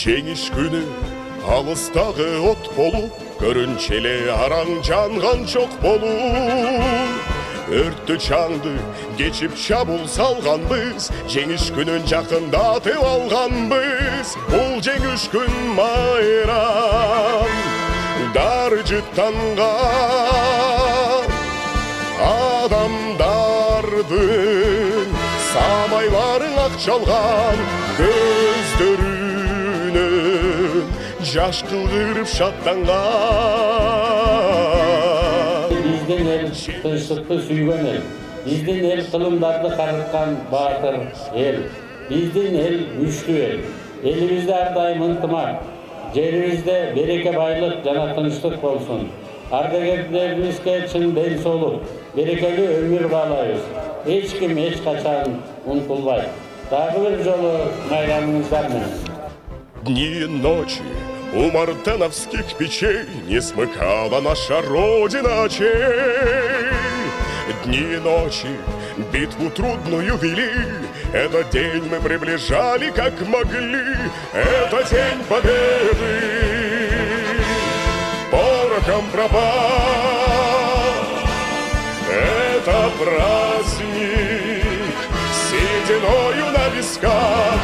Жеңіс күні алыстағы от болып, көрінчеле араң жанған жоқ болып. Өртті шаңды кечіп шабуыл салғанбыз, жеңіс күнін жақындатып алғанбыз. Бұл жеңіс күн майрам даржыттанған адамдардың самайларын ақшалған көздерінен жаш қылғырып шаттанған. Біздің ел тыныштықты сүйген ел, біздің ел қылымдарды қарытқан батыр ел, біздің ел күшті ел. Елімізде әрдайым ынтымақ, жерімізде береке байлық жана тыныштық болсын. Ардагерлерімізге чын денсаулық, берекелі өмір баалайбыз. Ешкім ешқашан ұмытылбайды. Тағы бір жолы майрамыңыздар менен. Дни и ночи у мартеновских печей не смыкала наша Родина очей. Дни и ночи битву трудную вели, этот день мы приближали как могли. Это день победы, порохом пропал. Это праздник сединою на висках.